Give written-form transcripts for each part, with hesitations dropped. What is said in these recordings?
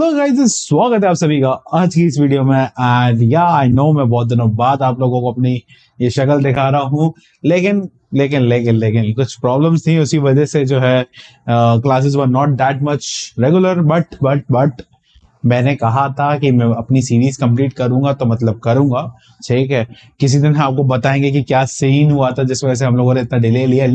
Hello guys, स्वागत है आप सभी का आज की इस वीडियो में। एंड या आई नो मैं बहुत दिनों बाद आप लोगों को अपनी ये शक्ल दिखा रहा हूँ, लेकिन कुछ प्रॉब्लम्स थी, उसी वजह से जो है classes were not that much regular. But मैंने कहा था कि मैं अपनी सीरीज कंप्लीट करूंगा, तो मतलब करूंगा। ठीक है, किसी दिन आपको बताएंगे कि क्या सीन हुआ था जिस वजह से हम लोगों ने इतना डिले लिया,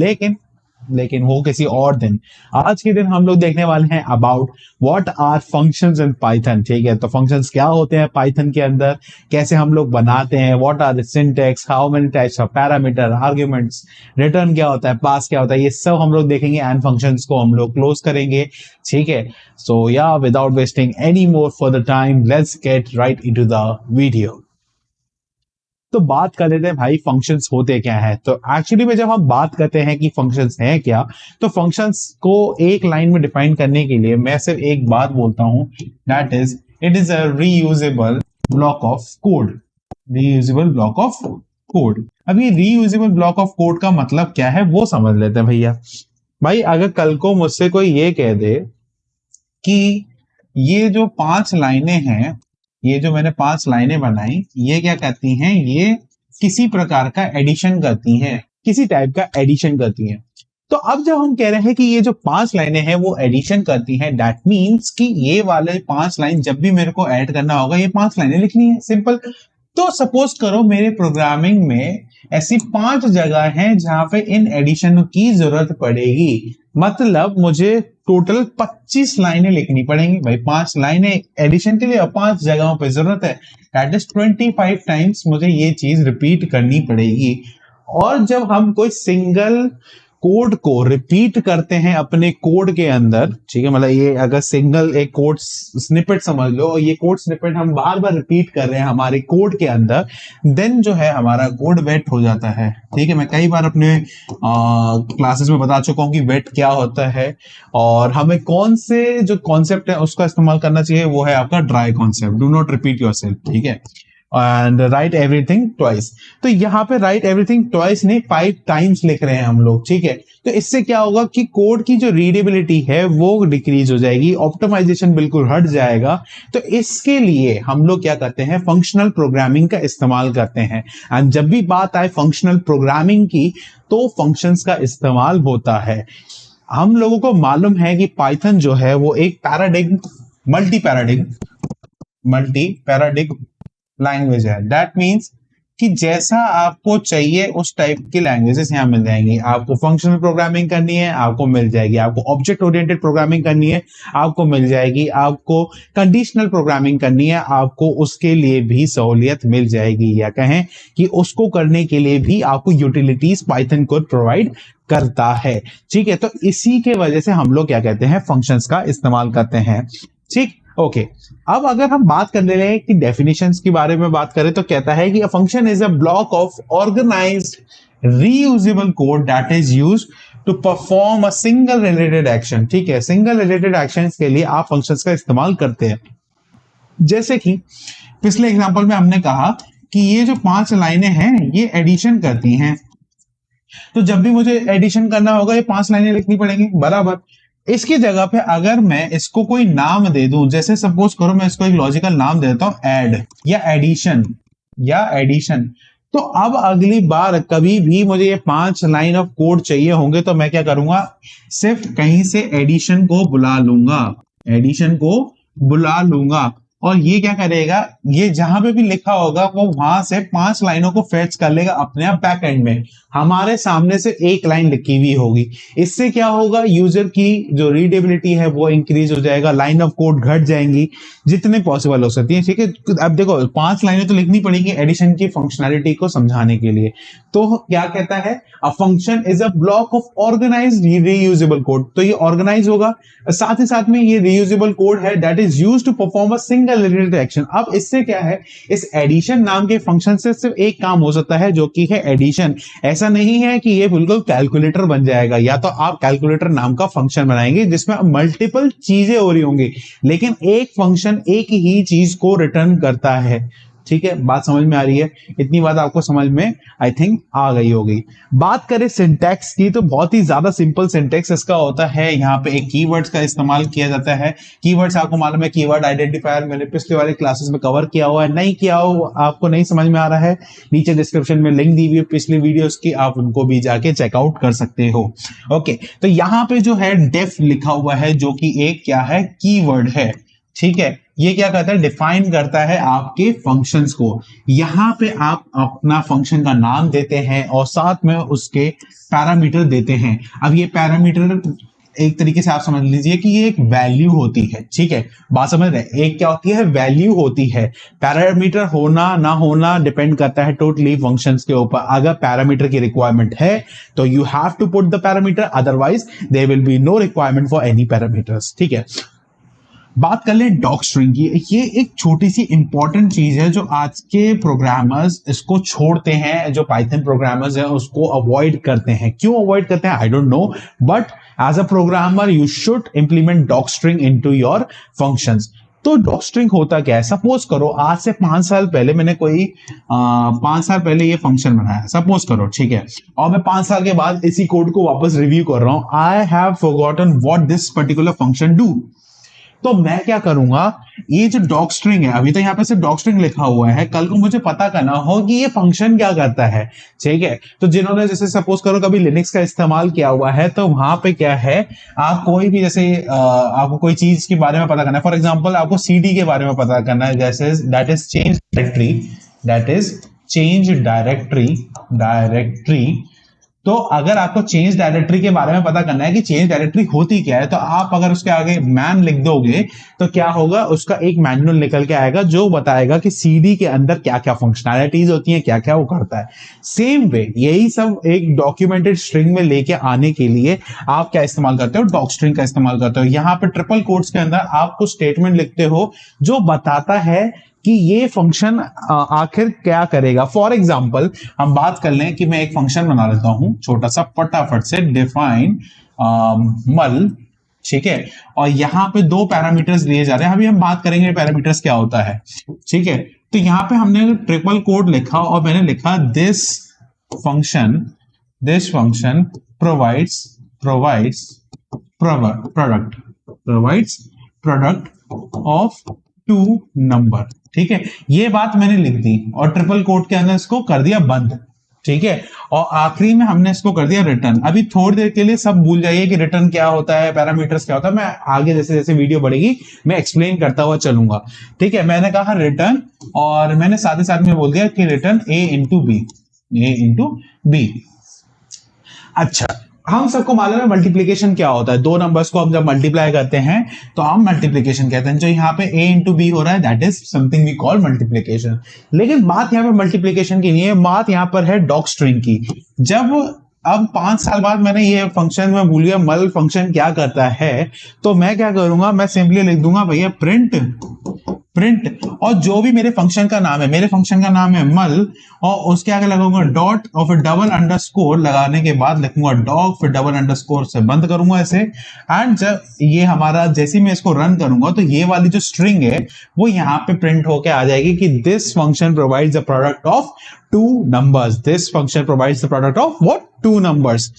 लेकिन वो किसी और दिन। आज के दिन हम लोग देखने वाले हैं about what are functions in Python. ठीक है, तो फंक्शंस क्या होते हैं पाइथन के अंदर, कैसे हम लोग बनाते हैं, what are the syntax, how many types of parameter, arguments, return क्या होता है, पास क्या होता है, ये सब हम लोग देखेंगे एंड फंक्शंस को हम लोग क्लोज करेंगे। ठीक है, सो या without wasting any more for the time, let's get right into the video. तो बात कर लेते हैं भाई फंक्शंस होते क्या है। तो एक्चुअली में जब हम बात करते हैं कि फंक्शंस हैं क्या, तो फंक्शंस को एक लाइन में डिफाइन करने के लिए मैं सिर्फ एक बात बोलता हूं, that is it is a reusable block of code. Reusable block of code. अब ये रीयूजेबल ब्लॉक ऑफ कोड का मतलब क्या है वो समझ लेते हैं भैया। भाई अगर कल को मुझसे कोई ये कह दे कि ये जो 5 लाइनें हैं, ये जो मैंने 5 लाइनें बनाई, ये क्या करती हैं, ये किसी प्रकार का एडिशन करती हैं, किसी टाइप का एडिशन करती हैं। तो अब जब हम कह रहे हैं कि ये जो 5 लाइनें हैं वो एडिशन करती हैं, दैट मीन्स कि ये वाले 5 लाइन जब भी मेरे को ऐड करना होगा, ये 5 लाइनें लिखनी है, सिंपल। तो सपोज करो मेरे प्रोग्रामिंग में ऐसी 5 जगह हैं जहां पे इन एडिशन की जरूरत पड़ेगी। मतलब मुझे टोटल 25 लाइनें लिखनी पड़ेंगी भाई। 5 लाइनें एडिशन के लिए और 5 जगहों पे जरूरत है, दैट इज 25 टाइम्स मुझे ये चीज रिपीट करनी पड़ेगी। और जब हम कोई सिंगल कोड को रिपीट करते हैं अपने कोड के अंदर, ठीक है, मतलब ये अगर सिंगल एक कोड स्निपेट समझ लो, और ये कोड स्निपेट हम बार बार रिपीट कर रहे हैं हमारे कोड के अंदर, देन जो है हमारा कोड वेट हो जाता है। ठीक है, मैं कई बार अपने क्लासेस में बता चुका हूं कि वेट क्या होता है, और हमें कौन से जो कॉन्सेप्ट है उसका इस्तेमाल करना चाहिए, वो है आपका dry concept, do not repeat yourself. ठीक है, एंड राइट एवरीथिंग ट्वाइस। तो यहाँ पे राइट एवरीथिंग ट्वाइस नहीं, 5 टाइम्स लिख रहे हैं हम लोग। ठीक है, तो इससे क्या होगा कि कोड की जो रीडेबिलिटी है वो डिक्रीज हो जाएगी, ऑप्टिमाइजेशन बिल्कुल हट जाएगा। तो इसके लिए हम लोग क्या करते हैं, फंक्शनल प्रोग्रामिंग का इस्तेमाल करते हैं। एंड जब भी बात आए फंक्शनल प्रोग्रामिंग की, तो फंक्शंस का इस्तेमाल होता है। हम लोगों को मालूम है कि पाइथन जो है वो एक मल्टी पैराडिग्म लैंग्वेज है। दैट मीन्स कि जैसा आपको चाहिए उस टाइप की लैंग्वेजेस यहां मिल जाएंगी। आपको फंक्शनल प्रोग्रामिंग करनी है, आपको मिल जाएगी। आपको ऑब्जेक्ट ओरिएंटेड प्रोग्रामिंग करनी है, आपको मिल जाएगी। आपको कंडीशनल प्रोग्रामिंग करनी है, आपको उसके लिए भी सहूलियत मिल जाएगी, या कहें कि उसको करने के लिए भी आपको यूटिलिटीज पाइथन को प्रोवाइड करता है। ठीक है, तो इसी के वजह से हम लोग क्या कहते हैं, फंक्शंस का इस्तेमाल करते हैं। ठीक, ओके। अब अगर हम बात कर ले रहे हैं कि डेफिनेशंस के बारे में बात करें, तो कहता है कि a function is a block of organized reusable code that is used to perform a single related action. ठीक है, सिंगल रिलेटेड एक्शंस के लिए आप फंक्शंस का इस्तेमाल करते हैं। जैसे कि पिछले एग्जांपल में हमने कहा कि ये जो 5 लाइनें हैं ये एडिशन करती हैं, तो जब भी मुझे एडिशन करना होगा ये 5 लाइनें लिखनी पड़ेंगी, बराबर। इसकी जगह पे अगर मैं इसको कोई नाम दे दूं, जैसे सपोज करो मैं इसको एक लॉजिकल नाम दे देता हूं, ऐड या एडिशन, तो अब अगली बार कभी भी मुझे ये 5 लाइन ऑफ कोड चाहिए होंगे, तो मैं क्या करूंगा, सिर्फ कहीं से एडिशन को बुला लूंगा, और ये क्या करेगा, ये जहां पे भी लिखा होगा वो वहां से 5 लाइनों को फेच कर लेगा अपने आप बैक एंड में। हमारे सामने से एक लाइन लिखी हुई होगी। इससे क्या होगा, यूजर की जो रीडेबिलिटी है वो इंक्रीज हो जाएगा, लाइन ऑफ कोड घट जाएंगी जितने पॉसिबल हो सकती है। ठीक है, अब देखो 5 लाइनें तो लिखनी पड़ेगी एडिशन की फंक्शनैलिटी को समझाने के लिए। तो क्या कहता है, a function is a block of organized reusable code. तो ये ऑर्गेनाइज होगा, साथ ही साथ में ये रीयूजेबल कोड है that is used to perform a single related action. अब इससे क्या है, इस एडिशन नाम के फंक्शन से सिर्फ एक काम हो सकता है, जो कि है एडिशन। ऐसा नहीं है कि ये बिल्कुल कैलकुलेटर बन जाएगा, या तो आप कैलकुलेटर नाम का फंक्शन बनाएंगे जिसमें मल्टीपल चीजें हो रही होंगी, लेकिन एक फंक्शन एक ही चीज को रिटर्न करता है। ठीक है, बात समझ में आ रही है? इतनी बात आपको समझ में आई थिंक आ गई होगी। बात करें सिंटैक्स की तो बहुत ही ज्यादा सिंपल सिंटैक्स इसका होता है। यहाँ पे एक कीवर्ड्स का इस्तेमाल किया जाता है। कीवर्ड्स आपको मालूम है, कीवर्ड आइडेंटिफायर मैंने पिछले वाले क्लासेस में कवर किया हुआ है। नहीं किया हो, आपको नहीं समझ में आ रहा है, नीचे डिस्क्रिप्शन में लिंक दी हुई है पिछली वीडियोस की, आप उनको भी जाके चेकआउट कर सकते हो। ओके, तो यहाँ पे जो है डेफ लिखा हुआ है, जो कि एक क्या है, कीवर्ड है। ठीक है, ये क्या करता है, डिफाइन करता है आपके फंक्शंस को। यहां पे आप अपना फंक्शन का नाम देते हैं और साथ में उसके पैरामीटर देते हैं। अब ये पैरामीटर एक तरीके से आप समझ लीजिए कि ये एक वैल्यू होती है। ठीक है, बात समझ रहे हैं? एक क्या होती है, वैल्यू होती है। पैरामीटर होना ना होना डिपेंड करता है टोटली फंक्शंस के ऊपर। अगर पैरामीटर की रिक्वायरमेंट है तो you have to put the parameter, otherwise there will be no requirement for any parameters. ठीक है, बात कर लें डॉक स्ट्रिंग की। ये एक छोटी सी इंपॉर्टेंट चीज है जो आज के प्रोग्रामर्स इसको छोड़ते हैं, जो पाइथन प्रोग्रामर्स हैं उसको अवॉइड करते हैं। क्यों अवॉइड करते हैं I don't know, but as a programmer you should implement doc string into your functions. तो डॉक स्ट्रिंग होता क्या है, सपोज करो आज से 5 साल पहले मैंने कोई 5 साल पहले ये फंक्शन बनाया, सपोज करो, ठीक है, और मैं 5 साल के बाद इसी कोड को वापस रिव्यू कर रहा हूं। I have forgotten what this particular function do. तो मैं क्या करूंगा, ये जो डॉक स्ट्रिंग है, अभी तो यहाँ पे सिर्फ डॉक स्ट्रिंग लिखा हुआ है, कल को मुझे पता करना हो कि ये फंक्शन क्या करता है। ठीक है, तो जिन्होंने जैसे सपोज करो कभी लिनक्स का इस्तेमाल किया हुआ है, तो वहां पे क्या है, आप कोई भी जैसे आपको कोई चीज के बारे में पता करना है, फॉर एग्जाम्पल आपको सीडी के बारे में पता करना है, जैसे that is change directory, that is change directory. तो अगर आपको चेंज डायरेक्टरी के बारे में पता करना है कि चेंज डायरेक्टरी होती क्या है, तो आप अगर उसके आगे मैन लिख दोगे तो क्या होगा, उसका एक मैनुअल निकल के आएगा जो बताएगा कि सीडी के अंदर क्या क्या फंक्शनैलिटीज होती हैं, क्या क्या वो करता है। सेम वे यही सब एक डॉक्यूमेंटेड स्ट्रिंग में लेके आने के लिए आप क्या इस्तेमाल करते हो, डॉक स्ट्रिंग का इस्तेमाल करते हो। यहां पे ट्रिपल कोट्स के अंदर आप कुछ स्टेटमेंट लिखते हो जो बताता है कि ये फंक्शन आखिर क्या करेगा। फॉर एग्जाम्पल हम बात कर लें कि मैं एक फंक्शन बना लेता हूं छोटा सा, फटाफट से डिफाइन मल, ठीक है, और यहां पे 2 पैरामीटर्स दिए जा रहे हैं। अभी हम बात करेंगे पैरामीटर्स क्या होता है। ठीक है, तो यहां पे हमने ट्रिपल कोड लिखा और मैंने लिखा this function provides product of 2 number. ठीक है, ये बात मैंने लिख दी और ट्रिपल कोट के अंदर इसको कर दिया बंद। ठीक है, और आखिरी में हमने इसको कर दिया रिटर्न। अभी थोड़ी देर के लिए सब भूल जाइए कि रिटर्न क्या होता है, पैरामीटर्स क्या होता है। मैं आगे जैसे जैसे वीडियो बढ़ेगी मैं एक्सप्लेन करता हुआ चलूंगा। ठीक है, मैंने कहा रिटर्न और मैंने साथ ही साथ में बोल दिया कि रिटर्न ए इंटू बी। अच्छा, हम सबको मालूम है मल्टीप्लीकेशन क्या होता है। 2 नंबर्स को हम जब मल्टीप्लाई करते हैं तो हम मल्टीप्लीकेशन कहते हैं। जो यहाँ पे a इंटू बी हो रहा है that is something we call multiplication. लेकिन बात यहाँ पे मल्टीप्लीकेशन की नहीं है, बात यहाँ पर है डॉक स्ट्रिंग की। जब अब 5 साल बाद मैंने ये फंक्शन में भूल गया मल फंक्शन क्या करता है, तो मैं क्या करूंगा, मैं सिंपली लिख दूंगा भैया प्रिंट और जो भी मेरे फंक्शन का नाम है, मेरे फंक्शन का नाम है मल, और उसके आगे लगाऊंगा डॉट और फिर डबल अंडरस्कोर लगाने के बाद लिखूंगा डॉग, फिर डबल अंडरस्कोर से बंद करूंगा ऐसे। एंड जब ये हमारा जैसे मैं इसको रन करूंगा तो ये वाली जो स्ट्रिंग है वो यहाँ पे प्रिंट होके आ जाएगी कि this function provides the product of 2 numbers. This function provides the product of what 2 numbers.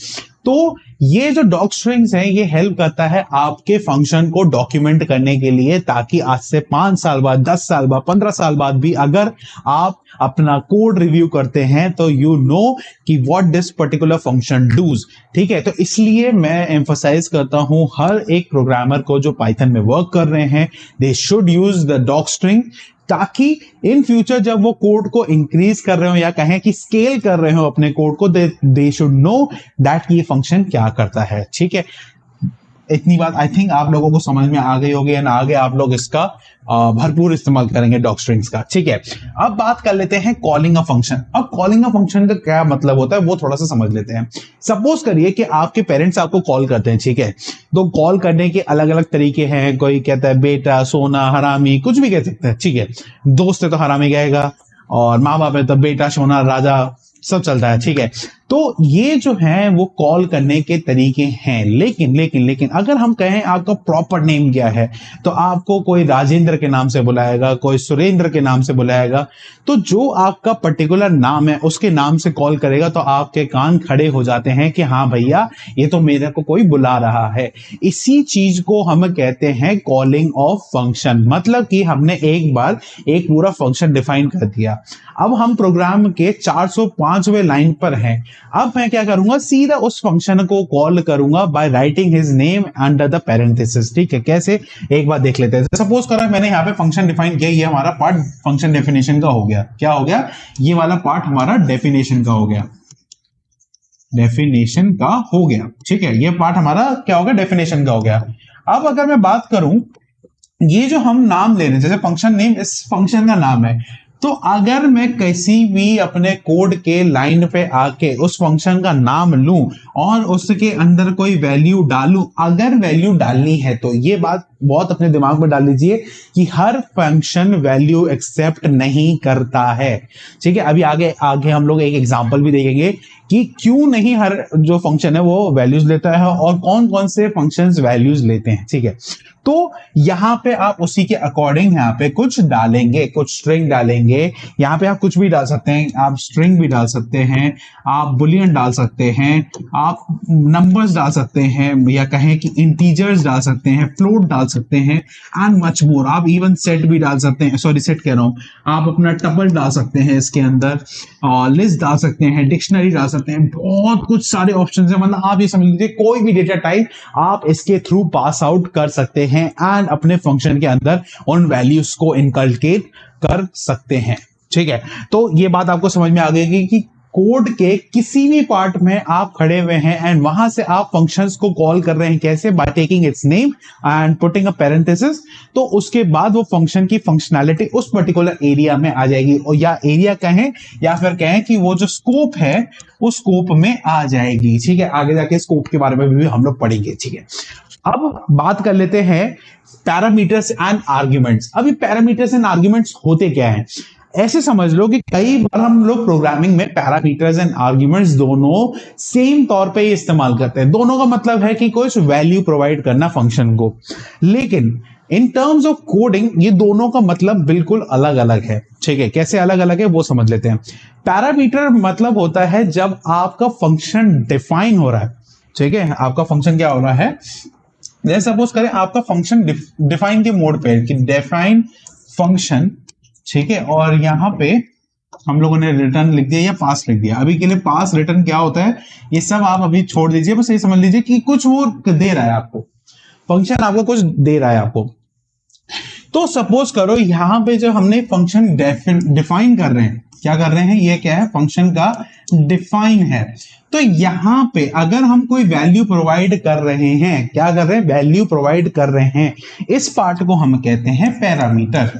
तो ये जो डॉक स्ट्रिंग्स हैं ये हेल्प करता है आपके फंक्शन को डॉक्यूमेंट करने के लिए, ताकि आज से 5 साल बाद, 10 साल बाद, 15 साल बाद भी अगर आप अपना कोड रिव्यू करते हैं तो यू नो कि what this particular function does. ठीक है, तो इसलिए मैं एम्फसाइज करता हूं हर एक प्रोग्रामर को जो पाइथन में वर्क कर रहे हैं, they should use the doc string, ताकि इन फ्यूचर जब वो कोड को इंक्रीज कर रहे हो या कहें कि स्केल कर रहे हो अपने कोड को, दे शुड नो दैट ये फंक्शन क्या करता है। ठीक है, इतनी बात आई थिंक आप लोगों को समझ में आ गई होगी एंड आगे आप लोग इसका भरपूर इस्तेमाल करेंगे डॉक स्ट्रिंग्स का। ठीक है, अब बात कर लेते हैं कॉलिंग अ फंक्शन। अब कॉलिंग अ फंक्शन का क्या मतलब होता है वो थोड़ा सा समझ लेते हैं। सपोज करिए कि आपके पेरेंट्स आपको कॉल करते हैं, ठीक है, तो कॉल करने के अलग अलग तरीके हैं। कोई कहता है बेटा, सोना, हरामी, कुछ भी कह सकते हैं। ठीक है, दोस्त है तो हरामी कहेगा और माँ बाप है तो बेटा, सोना, राजा, सब चलता है। ठीक है, तो ये जो है वो कॉल करने के तरीके हैं। लेकिन लेकिन लेकिन अगर हम कहें आपका प्रॉपर नेम क्या है, तो आपको कोई राजेंद्र के नाम से बुलाएगा, कोई सुरेंद्र के नाम से बुलाएगा। तो जो आपका पर्टिकुलर नाम है उसके नाम से कॉल करेगा तो आपके कान खड़े हो जाते हैं कि हाँ भैया ये तो मेरे को कोई बुला रहा है। इसी चीज को हम कहते हैं कॉलिंग ऑफ फंक्शन। मतलब कि हमने एक बार एक पूरा फंक्शन डिफाइन कर दिया, अब हम प्रोग्राम के 405वें लाइन पर हैं। अब मैं क्या करूंगा, सीधा उस फंक्शन को कॉल करूंगा by writing his name under the parenthesis. ठीक है, कैसे एक बार देख लेते हैं। सपोज करो मैंने यहाँ पे फंक्शन डिफाइन किया, ये हमारा पार्ट फंक्शन डेफिनेशन का हो गया। क्या हो गया, ये वाला पार्ट हमारा डेफिनेशन का हो गया, डेफिनेशन का हो गया। ठीक है, ये पार्ट हमारा क्या हो गया, डेफिनेशन का हो गया। अब अगर मैं बात करूं, ये जो हम नाम ले रहे हैं, जैसे फंक्शन नेम इस फंक्शन का नाम है, तो अगर मैं किसी भी अपने कोड के लाइन पे आके उस फंक्शन का नाम लूं और उसके अंदर कोई वैल्यू डालूं, अगर वैल्यू डालनी है तो ये बात बहुत अपने दिमाग में डाल लीजिए कि हर फंक्शन वैल्यू एक्सेप्ट नहीं करता है। ठीक है, अभी आगे आगे हम लोग एक एग्जांपल भी देखेंगे कि क्यों नहीं हर जो फंक्शन है वो वैल्यूज लेता है और कौन कौन से फंक्शंस वैल्यूज लेते हैं। ठीक है, तो यहां पे आप उसी के अकॉर्डिंग यहां पे कुछ डालेंगे, कुछ स्ट्रिंग डालेंगे। यहां पे आप कुछ भी डाल सकते हैं, आप स्ट्रिंग भी डाल सकते हैं, आप बुलियन डाल सकते हैं, आप नंबर्स डाल सकते हैं, या कहें कि इंटीजर्स डाल सकते हैं, फ्लोट डाल सकते हैं एंड मच मोर। आप इवन सेट भी डाल सकते हैं, सॉरी सेट कह रहा हूं, आप अपना टपल डाल सकते हैं इसके अंदर, और लिस्ट डाल सकते हैं, डिक्शनरी डाल सकते हैं, बहुत कुछ सारे ऑप्शंस हैं। मतलब आप ये समझ लीजिए कोई भी डेटा टाइप आप इसके थ्रू पास आउट कर सकते हैं एंड अपने फंक्शन के अंदर उन वैल्यूज को इनकलकेट कर सकते हैं। ठीक है, तो ये बात आपको समझ में आ गई कि कोड के किसी भी पार्ट में आप खड़े हुए हैं एंड वहां से आप फंक्शंस को कॉल कर रहे हैं, कैसे, by taking it's name and putting a parenthesis. तो उसके बाद वो फंक्शन की फंक्शनैलिटी उस पर्टिकुलर एरिया में आ जाएगी, और या एरिया कहें या फिर कहें कि वो जो स्कोप है उस स्कोप में आ जाएगी। ठीक है, आगे जाके स्कोप के बारे में भी हम लोग पढ़ेंगे। ठीक है, अब बात कर लेते हैं पैरामीटर्स एंड आर्ग्यूमेंट्स। अभी पैरामीटर्स एंड आर्ग्यूमेंट्स होते क्या हैं, ऐसे समझ लो कि कई बार हम लोग प्रोग्रामिंग में पैरामीटर्स एंड आर्ग्यूमेंट्स दोनों सेम तौर पे इस्तेमाल करते हैं। दोनों का मतलब है कि कुछ वैल्यू प्रोवाइड करना फंक्शन को, लेकिन इन टर्म्स ऑफ कोडिंग ये दोनों का मतलब बिल्कुल अलग अलग है। ठीक है, कैसे अलग अलग है वो समझ लेते हैं। पैरामीटर मतलब होता है जब आपका फंक्शन डिफाइन हो रहा है। ठीक है, आपका फंक्शन क्या हो रहा है, जैसे सपोज करें आपका फंक्शन डिफाइन के मोड पे कि डिफाइन फंक्शन। ठीक है, और यहां पे हम लोगों ने रिटर्न लिख दिया या पास लिख दिया। अभी के लिए पास रिटर्न क्या होता है ये सब आप अभी छोड़ दीजिए, बस ये समझ लीजिए कि कुछ वो दे रहा है आपको, फंक्शन आपको कुछ दे रहा है आपको। तो सपोज करो यहां पे जो हमने फंक्शन डिफाइन कर रहे हैं, क्या कर रहे हैं, ये क्या है, फंक्शन का डिफाइन है। तो यहां पे अगर हम कोई वैल्यू प्रोवाइड कर रहे हैं, क्या कर रहे हैं, वैल्यू प्रोवाइड कर रहे हैं, इस पार्ट को हम कहते हैं पैरामीटर।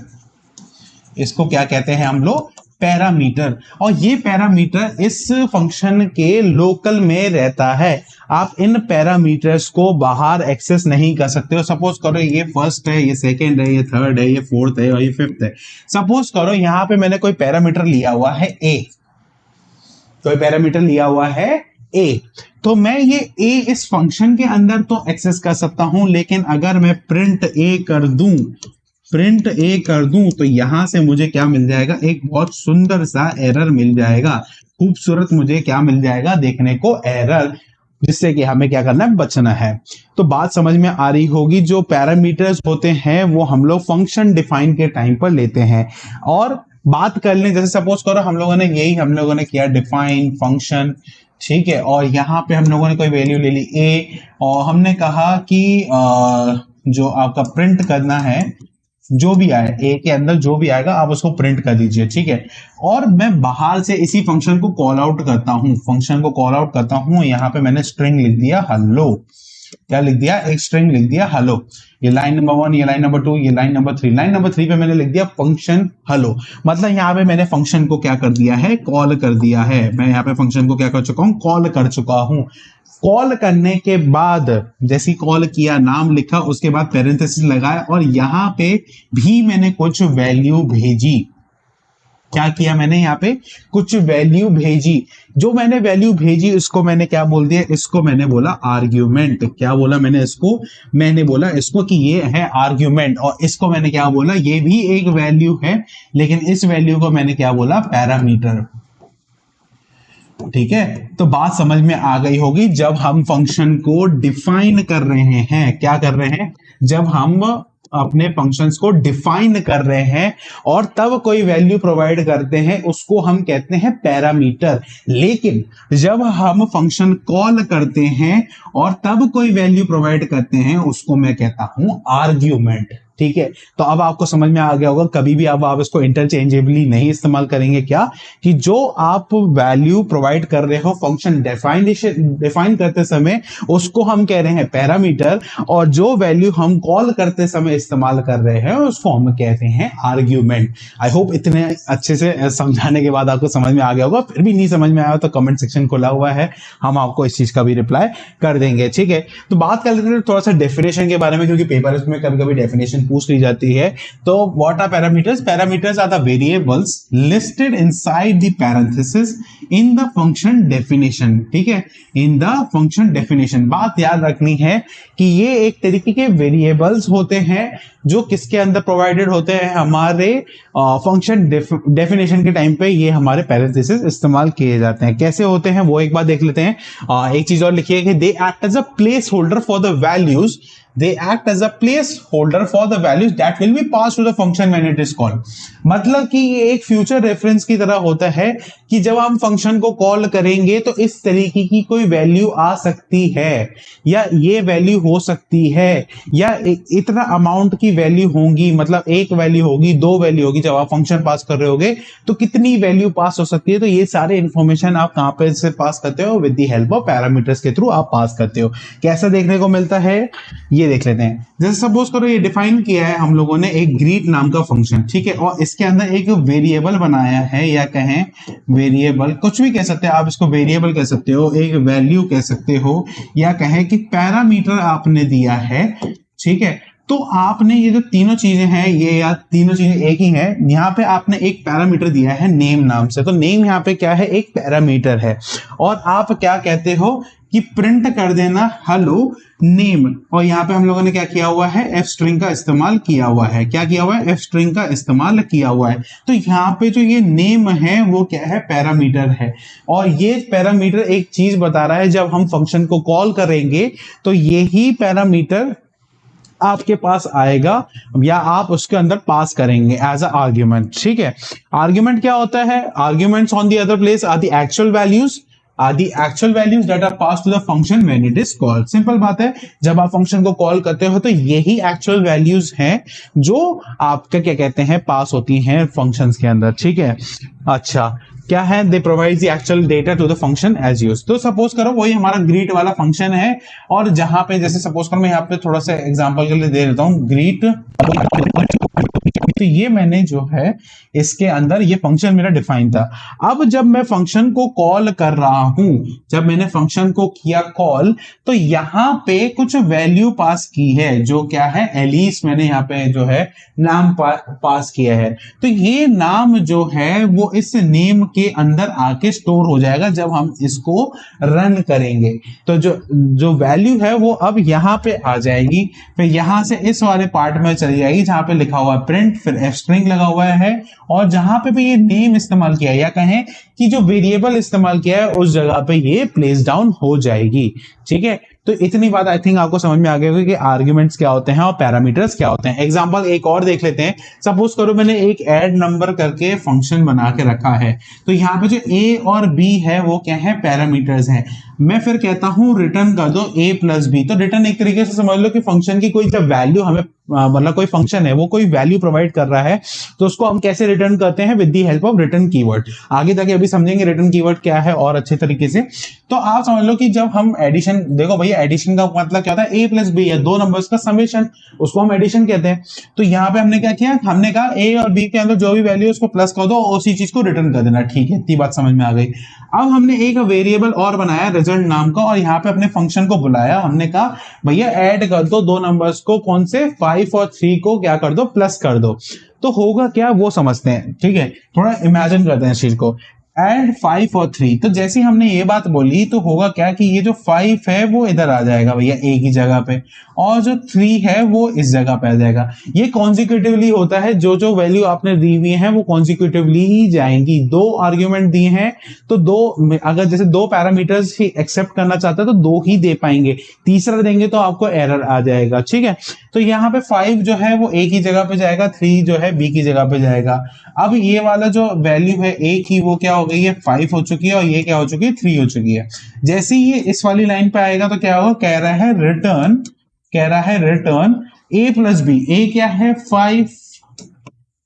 इसको क्या कहते हैं हम लोग, पैरामीटर। और ये पैरामीटर इस फंक्शन के लोकल में रहता है, आप इन पैरामीटर्स को बाहर एक्सेस नहीं कर सकते हो। सपोज करो ये फर्स्ट है, ये सेकंड है, ये थर्ड है, ये फोर्थ है और ये फिफ्थ है। सपोज करो यहां पे मैंने कोई पैरामीटर लिया हुआ है ए, कोई पैरामीटर लिया हुआ है ए, तो मैं ये ए इस फंक्शन के अंदर तो एक्सेस कर सकता हूं, लेकिन अगर मैं प्रिंट ए कर दूं तो यहां से मुझे क्या मिल जाएगा, एक बहुत सुंदर सा एरर मिल जाएगा, खूबसूरत मुझे क्या मिल जाएगा देखने को, एरर, जिससे कि हमें क्या करना है, बचना है। तो बात समझ में आ रही होगी, जो पैरामीटर्स होते हैं वो हम लोग फंक्शन डिफाइन के टाइम पर लेते हैं। और बात कर लें, जैसे सपोज करो हम लोगों ने किया डिफाइन फंक्शन। ठीक है, और यहां पे हम लोगों ने कोई वैल्यू ले ली ए, और हमने कहा कि जो आपका प्रिंट करना है, जो भी आए ए के अंदर जो भी आएगा आप उसको प्रिंट कर दीजिए। ठीक है, और मैं बाहर से इसी फंक्शन को कॉल आउट करता हूं, यहां पे मैंने स्ट्रिंग लिख दिया हेलो। क्या लिख दिया, एक स्ट्रिंग लिख दिया हेलो। ये लाइन नंबर 1, ये लाइन नंबर 2, ये लाइन नंबर 3। लाइन नंबर 3 पे मैंने लिख दिया फंक्शन हेलो। मतलब यहाँ पे मैंने फंक्शन को क्या कर दिया है, कॉल कर दिया है। मैं यहाँ पे फंक्शन को क्या कर चुका हूँ, कॉल कर चुका हूँ। कॉल करने के बाद जैसी कॉल किया, नाम लिखा, उसके बाद पैरेंथेसिस लगाया और यहां पे भी मैंने कुछ वैल्यू भेजी। क्या किया मैंने यहाँ पे, कुछ वैल्यू भेजी, जो मैंने वैल्यू भेजी उसको मैंने क्या बोल दिया, इसको मैंने बोला आर्ग्यूमेंट। क्या बोला मैंने इसको, मैंने बोला इसको कि ये है आर्ग्यूमेंट, और इसको मैंने क्या बोला, ये भी एक वैल्यू है, लेकिन इस वैल्यू को मैंने क्या बोला, पैरामीटर। ठीक है, तो बात समझ में आ गई होगी। जब हम फंक्शन को डिफाइन कर रहे हैं, क्या कर रहे हैं, जब हम अपने फंक्शंस को डिफाइन कर रहे हैं और तब कोई वैल्यू प्रोवाइड करते हैं, उसको हम कहते हैं पैरामीटर। लेकिन जब हम फंक्शन कॉल करते हैं और तब कोई वैल्यू प्रोवाइड करते हैं, उसको मैं कहता हूं आर्ग्यूमेंट। ठीक है, तो अब आपको समझ में आ गया होगा, कभी भी आप इसको इंटरचेंजेबली नहीं इस्तेमाल करेंगे। क्या कि जो आप वैल्यू प्रोवाइड कर रहे हो फंक्शन डिफाइन करते समय, उसको हम कह रहे हैं पैरामीटर, और जो वैल्यू हम कॉल करते समय इस्तेमाल कर रहे हैं उसको हम कहते हैं आर्ग्यूमेंट। आई होप इतने अच्छे से समझाने के बाद आपको समझ में आ गया होगा। फिर भी नहीं समझ में आया तो कमेंट सेक्शन खुला हुआ है, हम आपको इस चीज का भी रिप्लाई कर देंगे। ठीक है, तो बात कर लेते हैं थोड़ा सा डेफिनेशन के बारे में, क्योंकि पेपर में कभी कभी डेफिनेशन पूछ ली जाती है। तो what are parameters? Parameters are the variables listed inside the parenthesis in the function definition. ठीक है, इन द फंक्शन डेफिनेशन। बात याद रखनी है कि ये एक तरीके के वेरिएबल्स होते हैं जो किसके अंदर प्रोवाइडेड होते हैं, हमारे फंक्शन डेफिनेशन के टाइम पे ये हमारे पैरेंथेसिस इस्तेमाल किए जाते हैं। कैसे होते हैं वो एक बार देख लेते हैं। एक चीज और लिखिए कि they act as a place holder for the values, they act as a placeholder for the values that will be passed to the function when it is called। मतलब कि ये एक फ्यूचर रेफरेंस की तरह होता है कि जब हम फंक्शन को कॉल करेंगे तो इस तरीके की कोई वैल्यू आ सकती है, या ये वैल्यू हो सकती है, या इतना अमाउंट की वैल्यू होगी, मतलब एक वैल्यू होगी, दो वैल्यू होगी। जब आप फंक्शन पास कर रहे होगे तो कितनी वैल्यू पास हो सकती है, तो ये सारे इंफॉर्मेशन आप कहां पे से पास करते हो, with the help of parameters के थ्रू आप पास करते हो। कैसा देखने को मिलता है ये देख लेते हैं। जैसे सपोज करो ये डिफाइन किया है हम लोगों ने एक ग्रीट नाम का फंक्शन, ठीक है, और इसके अंदर एक वेरिएबल बनाया है, या कहें वेरिएबल, कुछ भी कह सकते हैं आप इसको, वेरिएबल कह सकते हो, एक वैल्यू कह सकते हो, या कहें कि पैरामीटर आपने दिया है। ठीक है, तो आपने ये जो तीनों चीजें हैं, ये या तीनों चीजें एक ही हैं। यहाँ पे आपने एक पैरामीटर दिया है नेम नाम से, तो नेम यहाँ पे क्या है, एक पैरामीटर है, और आप क्या कहते हो कि प्रिंट कर देना हेलो नेम, और यहाँ पे हम लोगों ने क्या किया हुआ है, एफ स्ट्रिंग का इस्तेमाल किया हुआ है। क्या किया हुआ है, एफ स्ट्रिंग का इस्तेमाल किया हुआ है। तो यहाँ पे जो ये नेम है वो क्या है, पैरामीटर है, और ये पैरामीटर एक चीज बता रहा है, जब हम फंक्शन को कॉल करेंगे तो यही पैरामीटर आपके पास आएगा, या आप उसके अंदर पास करेंगे एज अ आर्ग्यूमेंट। ठीक है, आर्ग्यूमेंट क्या होता है, arguments on the other place are the actual values, are the actual values that are passed to the function when it is called। Simple बात है, जब आप फंक्शन को कॉल करते हो तो यही एक्चुअल वैल्यूज हैं जो आपका क्या कहते हैं, पास होती हैं फंक्शंस के अंदर। ठीक है, अच्छा क्या है, they provide the actual data to the function as use. तो सपोज करो वही हमारा ग्रीट वाला फंक्शन है, और जहां पे जैसे सपोज करो मैं यहाँ पे थोड़ा सा एग्जांपल के लिए दे देता हूँ, ग्रीट, तो ये मैंने जो है इसके अंदर ये फंक्शन मेरा डिफाइन था। अब जब मैं फंक्शन को कॉल कर रहा हूं, जब मैंने फंक्शन को किया कॉल, तो यहां पे कुछ वैल्यू पास की है, जो क्या है, एलिस मैंने यहाँ पे जो है नाम पास किया है। तो ये नाम जो है वो इस नेम के अंदर आके स्टोर हो जाएगा जब हम इसको रन करेंगे। तो जो वैल्यू है वो अब यहाँ पे आ जाएगी, फिर यहां से इस वाले पार्ट में चली जाएगी जहां पे लिखा हुआ है प्रिंट, फिर एफ स्ट्रिंग लगा हुआ है, और जहां पे भी ये नेम इस्तेमाल किया है, या कहें कि जो वेरिएबल इस्तेमाल किया है उस जगह पे ये प्लेस डाउन हो जाएगी। ठीक है, तो इतनी बात आई थिंक आपको समझ में आ गई होगी कि आर्ग्यूमेंट्स क्या होते हैं और पैरामीटर्स क्या होते हैं। एग्जांपल एक और देख लेते हैं। सपोज करो मैंने एक ऐड नंबर करके फंक्शन बना के रखा है, तो यहाँ पे जो ए और बी है वो क्या है, पैरामीटर्स हैं। मैं फिर कहता हूं रिटर्न कर दो a प्लस बी। तो रिटर्न एक तरीके से समझ लो कि फंक्शन की कोई जब वैल्यू हमें मतलब कोई फंक्शन है वो कोई वैल्यू प्रोवाइड कर रहा है, तो उसको हम कैसे रिटर्न करते हैं, with the help of return keyword. आगे तक अभी समझेंगे रिटर्न कीवर्ड क्या है और अच्छे तरीके से। तो आप समझ लो कि जब हम एडिशन, देखो भैया एडिशन का मतलब क्या होता है, a प्लस बी है, दो नंबर्स का समेशन, उसको हम एडिशन कहते हैं। तो यहाँ पे हमने क्या किया, हमने कहा a और b के अंदर जो भी वैल्यू उसको प्लस कर दो और उसी चीज को रिटर्न कर देना। ठीक है, इतनी बात समझ में आ गई। अब हमने एक वेरिएबल और बनाया रिजल्ट नाम का, और यहाँ पे अपने फंक्शन को बुलाया। हमने कहा भैया ऐड कर दो दो नंबर्स को, कौन से 5 और 3 को क्या कर दो, प्लस कर दो। तो होगा क्या वो समझते हैं, ठीक है, थोड़ा इमेजिन करते हैं इस चीज को। एंड 5 और 3, तो जैसे हमने ये बात बोली तो होगा क्या कि ये जो 5 है वो इधर आ जाएगा भैया एक ही जगह पे, और जो 3 है वो इस जगह पे आ जाएगा। ये कॉन्जिक्यूटिवली होता है, जो जो वैल्यू आपने दी हुई है वो कॉन्जिक्यूटिवली ही जाएंगी। दो आर्ग्यूमेंट दिए हैं तो दो, अगर जैसे दो पैरामीटर्स ही एक्सेप्ट करना चाहते हैं तो दो ही दे पाएंगे, तीसरा देंगे तो आपको एरर आ जाएगा, ठीक है। तो यहाँ पे 5 जो है वो एक ही जगह पे जाएगा, 3 जो है बी की जगह पे जाएगा। अब ये वाला जो वैल्यू है एक ही, वो क्या हो गई है 5 हो चुकी है, और ये क्या हो चुकी है 3 हो चुकी है। जैसे ही ये इस वाली लाइन पे आएगा तो क्या होगा, कह रहा है रिटर्न, कह रहा है रिटर्न a प्लस बी। ए क्या है 5,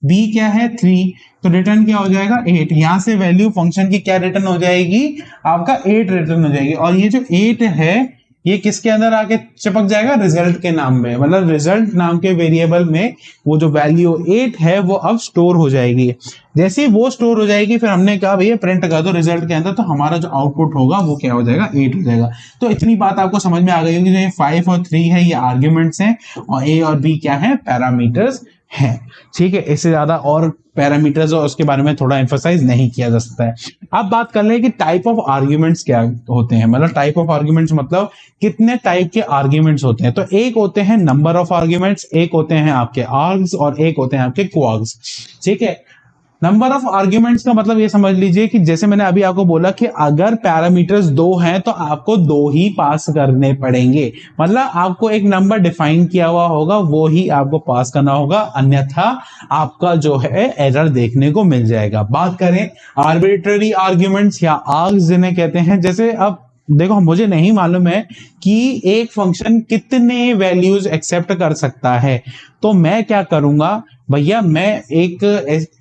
बी क्या है 3, तो रिटर्न क्या हो जाएगा 8। यहां से वैल्यू फंक्शन की क्या रिटर्न हो जाएगी, आपका 8 रिटर्न हो जाएगी। और ये जो 8 है ये किसके अंदर आके चिपक जाएगा, रिजल्ट के नाम में, मतलब रिजल्ट नाम के वेरिएबल में वो जो वैल्यू 8 है वो अब स्टोर हो जाएगी। जैसे ही वो स्टोर हो जाएगी फिर हमने कहा भैया प्रिंट कर दो रिजल्ट के अंदर, तो हमारा जो आउटपुट होगा वो क्या हो जाएगा 8 हो जाएगा। तो इतनी बात आपको समझ में आ गई होगी, जो ये 5 और 3 है ये आर्ग्यूमेंट्स हैं, और ए और बी क्या है, पैरामीटर्स है, ठीक है। इससे ज्यादा और पैरामीटर्स और उसके बारे में थोड़ा एम्फसाइज नहीं किया जा सकता है। अब बात कर लें कि टाइप ऑफ आर्ग्यूमेंट्स क्या होते हैं, मतलब टाइप ऑफ आर्ग्यूमेंट्स मतलब कितने टाइप के आर्ग्यूमेंट्स होते हैं। तो एक होते हैं नंबर ऑफ आर्ग्यूमेंट्स, एक होते हैं आपके आर्ग्स, और एक होते हैं आपके क्वार्ग्स, ठीक है। नंबर ऑफ आर्ग्यूमेंट्स का मतलब ये समझ लीजिए कि जैसे मैंने अभी आपको बोला कि अगर पैरामीटर्स दो हैं तो आपको दो ही पास करने पड़ेंगे, मतलब आपको एक नंबर डिफाइन किया हुआ होगा वो ही आपको पास करना होगा, अन्यथा आपका जो है एरर देखने को मिल जाएगा। बात करें आर्बिट्ररी आर्ग्यूमेंट्स या आर्ग्स जिन्हें कहते हैं, जैसे अब देखो मुझे नहीं मालूम है कि एक फंक्शन कितने वैल्यूज एक्सेप्ट कर सकता है, तो मैं क्या करूंगा भैया, मैं एक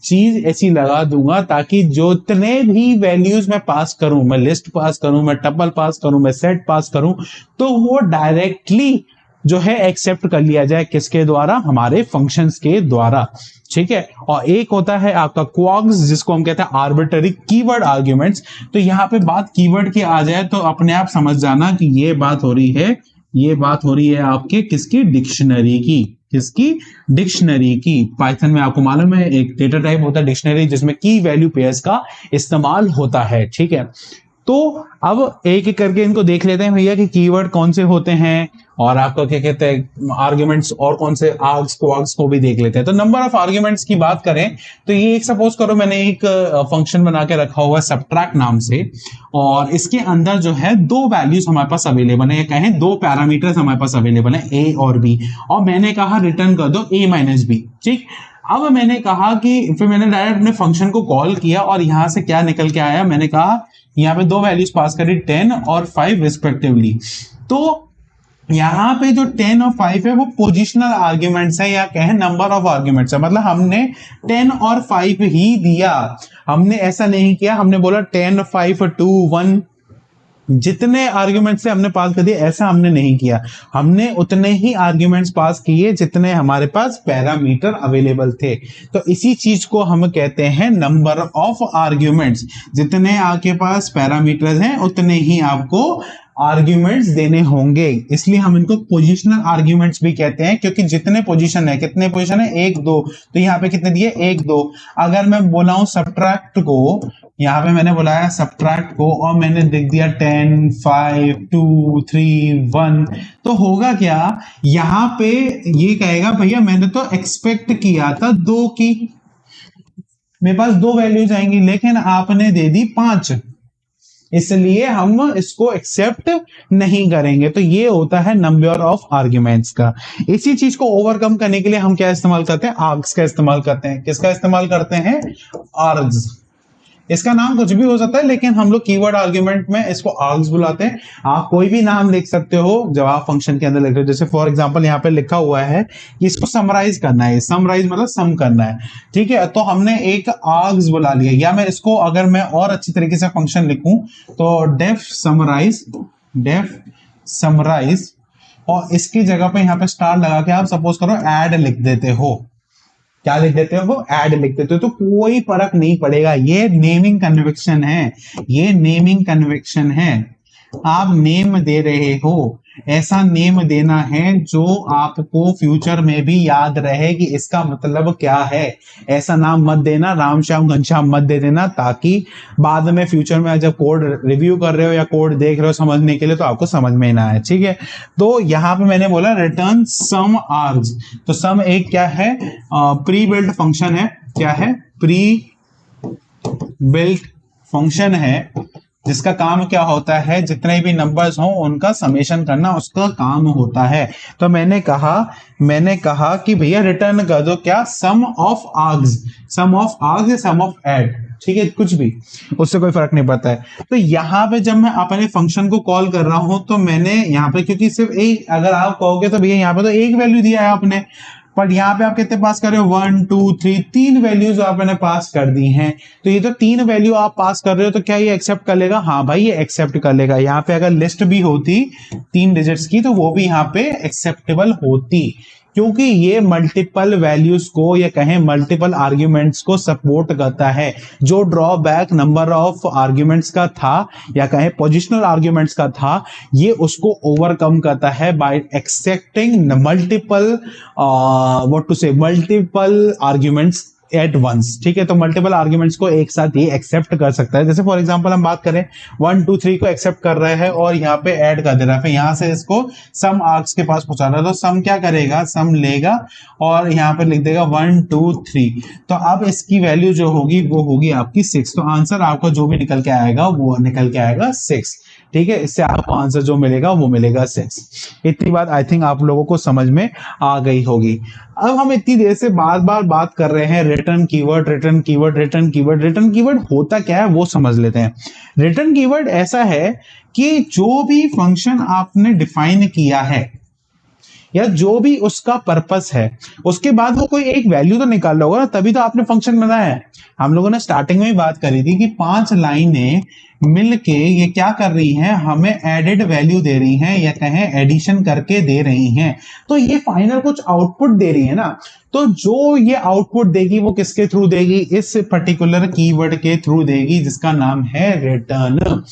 चीज ऐसी लगा दूंगा ताकि जो इतने भी वैल्यूज मैं पास करूं, मैं लिस्ट पास करूं, मैं टपल पास करूं, मैं सेट पास करूं, तो वो डायरेक्टली जो है एक्सेप्ट कर लिया जाए किसके द्वारा, हमारे फंक्शंस के द्वारा, ठीक है। और एक होता है आपका क्वार्ग्स जिसको हम कहते हैं आर्बिट्ररी कीवर्ड आर्ग्यूमेंट्स। तो यहां पे बात कीवर्ड की आ जाए तो अपने आप समझ जाना कि ये बात हो रही है, ये बात हो रही है आपके किसकी, डिक्शनरी की, किसकी, डिक्शनरी की। पाइथन में आपको मालूम है एक डेटा टाइप होता है डिक्शनरी जिसमें की वैल्यू पेयर्स का इस्तेमाल होता है, ठीक है। तो अब एक एक करके इनको देख लेते हैं भैया कि कीवर्ड कौन से होते हैं, और आपका क्या कहते हैं आर्ग्यूमेंट्स, और कौन से आर्ग्स क्वार्ग्स को भी देख लेते हैं। तो नंबर ऑफ आर्ग्यूमेंट्स की बात करें तो ये एक सपोज करो मैंने एक फंक्शन बना के रखा हुआ है सबट्रैक्ट नाम से, और इसके अंदर जो है दो वैल्यूज हमारे पास अवेलेबल है, या कहें दो पैरामीटर्स हमारे पास अवेलेबल है ए और बी, और मैंने कहा रिटर्न कर दो ए माइनस बी, ठीक। अब मैंने कहा कि फिर मैंने डायरेक्ट अपने फंक्शन को कॉल किया और यहां से क्या निकल के आया, मैंने कहा यहाँ पे दो वैल्यूज पास करी 10 और 5 रिस्पेक्टिवली। तो यहाँ पे जो 10 और 5 है वो पोजिशनल आर्ग्यूमेंट्स है, या कहें नंबर ऑफ आर्ग्यूमेंट्स है, मतलब हमने 10 और 5 ही दिया, हमने ऐसा नहीं किया हमने बोला 10 5 2 1, जितने आर्ग्यूमेंट्स से हमने पास कर दिए ऐसा हमने नहीं किया, हमने उतने ही आर्ग्यूमेंट्स पास किए जितने हमारे पास पैरामीटर अवेलेबल थे। तो इसी चीज को हम कहते हैं नंबर ऑफ आर्ग्यूमेंट्स, जितने आपके पास पैरामीटर्स हैं उतने ही आपको आर्ग्यूमेंट्स देने होंगे, इसलिए हम इनको पोजिशनल आर्ग्यूमेंट्स भी कहते हैं, क्योंकि जितने पोजीशन है, कितने पोजीशन है 1 2, तो यहाँ पे कितने दिए 1 2। अगर मैं बोला हूं सब्ट्रैक्ट को, यहाँ पे मैंने बुलाया सब्ट्रैक्ट को और मैंने लिख दिया 10 5 2 3 1, तो होगा क्या, यहाँ पे ये कहेगा भैया मैंने तो एक्सपेक्ट किया था 2 की, मेरे पास 2 वैल्यूज आएंगी लेकिन आपने दे दी 5, इसलिए हम इसको एक्सेप्ट नहीं करेंगे। तो ये होता है नंबर ऑफ आर्ग्यूमेंट्स का। इसी चीज को ओवरकम करने के लिए हम क्या इस्तेमाल करते हैं, आर्ग्स का इस्तेमाल करते हैं। किसका इस्तेमाल करते हैं, आर्ग्स। इसका नाम कुछ भी हो सकता है लेकिन हम लोग कीवर्ड आर्ग्यूमेंट में इसको आर्ग्स बुलाते हैं। आप कोई भी नाम लिख सकते हो जब आप फंक्शन के अंदर लिख रहे हो, जैसे फॉर एग्जांपल यहाँ पे लिखा हुआ है कि इसको समराइज करना है, समराइज मतलब सम करना है, ठीक है। तो हमने एक आर्ग्स बुला लिया, या मैं इसको अगर मैं और अच्छी तरीके से फंक्शन लिखूं तो डेफ समराइज, डेफ समराइज, और इसकी जगह पे यहाँ पे स्टार लगा के आप सपोज करो ऐड लिख देते हो, क्या लिख देते हो, ऐड लिख देते हो, तो कोई फर्क नहीं पड़ेगा। ये नेमिंग कन्वेक्शन है, ये नेमिंग कन्वेक्शन है। आप नेम दे रहे हो, ऐसा नेम देना है जो आपको फ्यूचर में भी याद रहे कि इसका मतलब क्या है। ऐसा नाम मत देना, राम श्याम घनश्याम मत दे देना, ताकि बाद में फ्यूचर में जब कोड रिव्यू कर रहे हो या कोड देख रहे हो समझने के लिए, तो आपको समझ में ना आए। ठीक है, तो यहां पे मैंने बोला रिटर्न सम आर्ग्स, तो सम एक क्या है, प्री बिल्ट फंक्शन है। क्या है, प्री बिल्ट फंक्शन है, जिसका काम क्या होता है, जितने भी नंबर्स हों उनका समेशन करना उसका काम होता है। तो मैंने कहा कि भैया रिटर्न कर दो क्या, सम of args, some of args या सम ऑफ ऐड, ठीक है, कुछ भी, उससे कोई फर्क नहीं पड़ता है। तो यहाँ पे जब मैं अपने फंक्शन को कॉल कर रहा हूं, तो मैंने यहाँ पे, क्योंकि सिर्फ एक, अगर आप कहोगे तो भैया यहाँ पे तो एक वैल्यू दिया है आपने, पर यहाँ पे आप कितने पास कर रहे हो, 1 2 3, तीन वैल्यूज आपने पास कर दी हैं। तो ये तो तीन वैल्यू आप पास कर रहे हो, तो क्या ये एक्सेप्ट कर लेगा? हाँ भाई, ये एक्सेप्ट कर लेगा। यहाँ पे अगर लिस्ट भी होती 3 डिजिट्स की, तो वो भी यहाँ पे एक्सेप्टेबल होती, क्योंकि ये मल्टीपल वैल्यूज को, या कहें मल्टीपल आर्ग्यूमेंट्स को सपोर्ट करता है। जो ड्रॉबैक नंबर ऑफ आर्ग्यूमेंट्स का था, या कहें पोजिशनल आर्ग्यूमेंट्स का था, ये उसको ओवरकम करता है by accepting multiple, what to say, multiple arguments at once. ठीक है, तो मल्टीपल आर्ग्यूमेंट्स को एक साथ ये एक्सेप्ट कर सकता है। जैसे फॉर एग्जांपल हम बात करें, 1 2 3 को एक्सेप्ट कर रहा है और यहाँ पे ऐड कर दे रहा है, फिर यहाँ से इसको सम आर्क्स के पास पहुंचा रहा है, तो सम क्या करेगा, सम लेगा और यहाँ पे लिख देगा 1 2 3। तो अब इसकी वैल्यू जो होगी वो होगी आपकी 6। तो आंसर आपका जो भी निकल के आएगा वो निकल के आएगा 6। ठीक है, इससे आपको आंसर जो मिलेगा वो मिलेगा 6। इतनी बात आई थिंक आप लोगों को समझ में आ गई होगी। अब हम इतनी देर से बार बार बात कर रहे हैं return keyword, return keyword, return keyword. Return keyword होता क्या है वो समझ लेते हैं। रिटर्न कीवर्ड ऐसा है कि जो भी फंक्शन आपने डिफाइन किया है, या जो भी उसका पर्पस है, उसके बाद वो कोई एक वैल्यू तो निकाल रहा होगा ना, तभी तो आपने फंक्शन बनाया है। हम लोगों ने स्टार्टिंग में ही बात करी थी कि 5 लाइनें मिलके ये क्या कर रही हैं, हमें एडेड वैल्यू दे रही हैं, या कहें एडिशन करके दे रही हैं। तो ये फाइनल कुछ आउटपुट दे रही है ना, तो जो ये आउटपुट देगी वो किसके थ्रू देगी, इस पर्टिकुलर कीवर्ड के थ्रू देगी, जिसका नाम है रिटर्न।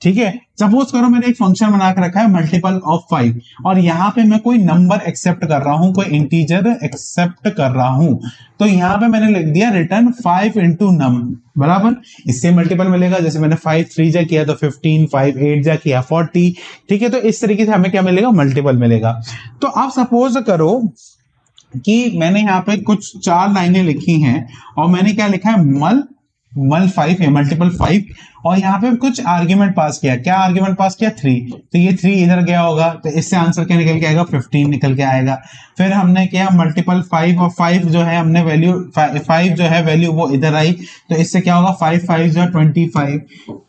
ठीक है, सपोज करो मैंने एक फंक्शन बना के रखा है मल्टीपल ऑफ 5, और यहां पे मैं कोई नंबर एक्सेप्ट कर रहा हूं, कोई इंटीजर एक्सेप्ट कर रहा हूं, तो यहां पे मैंने लिख दिया रिटर्न 5 इंटू नम, बराबर। इससे मल्टीपल मिलेगा, जैसे मैंने 5 3 जा किया तो 15, 5 8 जा किया 40। ठीक है, तो इस तरीके से हमें क्या मिलेगा, मल्टीपल मिलेगा। तो आप सपोज करो कि मैंने यहाँ पे कुछ 4 लाइनें लिखी हैं, और मैंने क्या लिखा है, मल 5 है, मल्टीपल 5, और यहाँ पे कुछ आर्ग्यूमेंट पास किया। क्या आर्ग्यूमेंट पास किया, 3। तो ये 3 इधर गया होगा, तो इससे आंसर क्या निकल के आएगा, 15 निकल के आएगा। फिर हमने किया मल्टीपल 5, और 5 जो है हमने वैल्यू 5 जो है वैल्यू वो इधर आई, तो इससे क्या होगा, 5 5 जो है 25।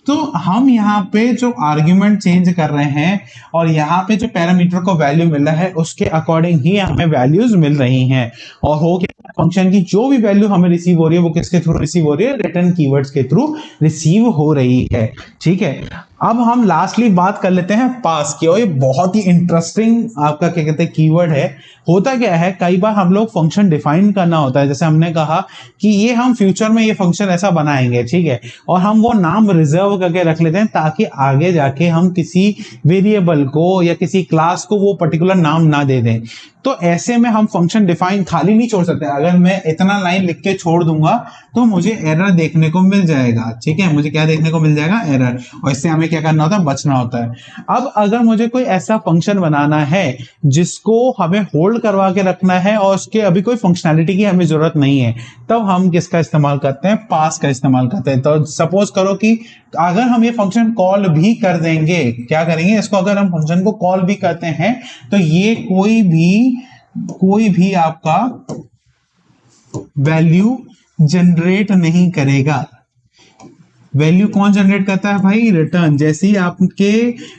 तो हम यहाँ पे जो आर्ग्यूमेंट चेंज कर रहे हैं, और यहाँ पे जो पैरामीटर को वैल्यू मिल रहा है, उसके अकॉर्डिंग ही हमें वैल्यूज मिल रही हैं। और हो गया, फंक्शन की जो भी वैल्यू हमें रिसीव हो रही है वो किसके थ्रू रिसीव हो रही है, रिटर्न कीवर्ड्स के थ्रू रिसीव हो रही है। ठीक है, अब हम लास्टली बात कर लेते हैं पास की, और ये बहुत ही इंटरेस्टिंग आपका क्या कहते हैं कीवर्ड है। होता क्या है, कई बार हम लोग फंक्शन डिफाइन करना होता है, जैसे हमने कहा कि ये हम फ्यूचर में ये फंक्शन ऐसा बनाएंगे, ठीक है, और हम वो नाम रिजर्व करके रख लेते हैं, ताकि आगे जाके हम किसी वेरिएबल को या किसी क्लास को वो पर्टिकुलर नाम ना दे दें। तो ऐसे में हम फंक्शन डिफाइन खाली नहीं छोड़ सकते। अगर मैं इतना लाइन लिख के छोड़ दूंगा तो मुझे एरर देखने को मिल जाएगा। ठीक है, मुझे क्या देखने को मिल जाएगा, एरर, और इससे हमें क्या करना होता है, बचना होता है। अब अगर मुझे कोई ऐसा फंक्शन बनाना है जिसको हमें होल्ड करवा के रखना है, और उसके अभी कोई फंक्शनैलिटी की हमें जरूरत नहीं है, तब हम किसका इस्तेमाल करते हैं, पास का इस्तेमाल करते हैं। तो सपोज करो कि अगर हम ये फंक्शन कॉल भी कर देंगे, क्या करेंगे इसको, अगर हम फंक्शन को कॉल भी करते हैं, तो ये कोई भी आपका वैल्यू जनरेट नहीं करेगा। वैल्यू कौन जनरेट करता है भाई? रिटर्न। जैसे ही आपके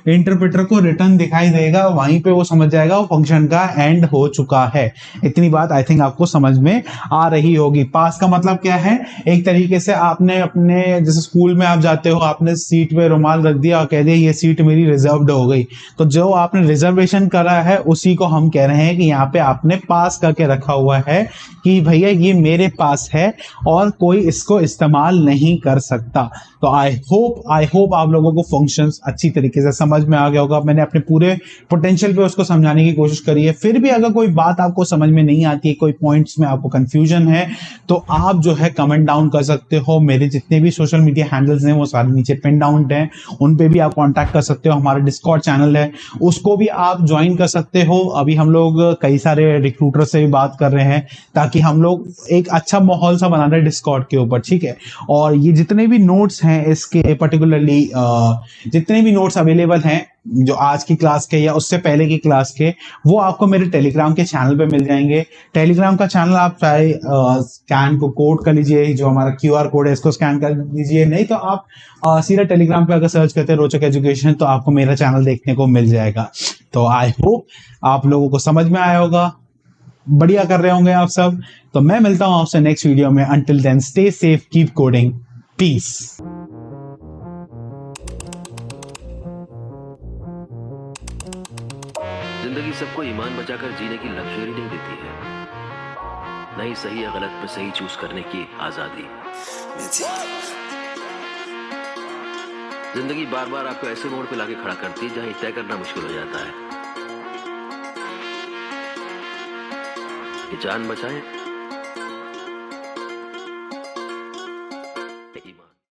इंटरप्रेटर को रिटर्न दिखाई देगा वहीं पे वो समझ जाएगा वो फंक्शन का एंड हो चुका है। इतनी बात आई थिंक आपको समझ में आ रही होगी। पास का मतलब क्या है? एक तरीके से आपने अपने, जैसे स्कूल में आप जाते हो, आपने सीट पे रुमाल रख दिया और कह दिया ये सीट मेरी रिजर्व्ड हो गई, तो जो आपने रिजर्वेशन करा है उसी को हम कह रहे हैं कि यहाँ पे आपने पास करके रखा हुआ है कि भैया ये मेरे पास है और कोई इसको इस्तेमाल नहीं कर सकता। तो आई होप आप लोगों को फंक्शंस अच्छी तरीके से समझ में आ गया होगा। मैंने अपने पूरे पोटेंशियल पे उसको समझाने की कोशिश करी है। फिर भी अगर कोई बात आपको समझ में नहीं आती है, कोई पॉइंट्स में आपको कंफ्यूजन है, तो आप जो है कमेंट डाउन कर सकते हो। मेरे जितने भी सोशल मीडिया हैंडल्स हैं वो सारे नीचे पिन डाउन हैं, उन पे भी आप कांटेक्ट कर सकते हो। हमारा डिस्कॉर्ड चैनल है, उसको भी आप ज्वाइन कर सकते हो। अभी हम लोग कई सारे रिक्रूटर से भी बात कर रहे हैं ताकि हम लोग एक अच्छा माहौल सा बना रहे हैं डिस्कॉर्ड के ऊपर, ठीक है। और ये जितने भी नोट्स हैं इसके पर्टिकुलरली जितने भी नोट्स अवेलेबल हैं जो आज की क्लास के या उससे पहले की क्लास के, वो आपको मेरे टेलीग्राम के चैनल पे मिल जाएंगे। टेलीग्राम का चैनल आप चाहे स्कैन को कोड कर लीजिए, जो हमारा क्यूआर कोड है इसको स्कैन कर लीजिए, नहीं तो आप सीधा टेलीग्राम पे अगर सर्च करते हैं रोचक एजुकेशन तो आपको मेरा चैनल देखने को मिल जाएगा। तो आई होप आप लोगों को समझ में आया होगा, बढ़िया कर रहे होंगे आप सब। तो मैं मिलता हूं आपसे नेक्स्ट वीडियो में। Until then stay safe, keep coding, peace. जिंदगी सबको ईमान बचाकर जीने की लग्जरी नहीं देती है, नहीं सही या गलत में सही चूज करने की आजादी। जिंदगी बार बार आपको ऐसे मोड़ पे लाके खड़ा करती है जहां तय करना मुश्किल हो जाता है कि जान बचाएं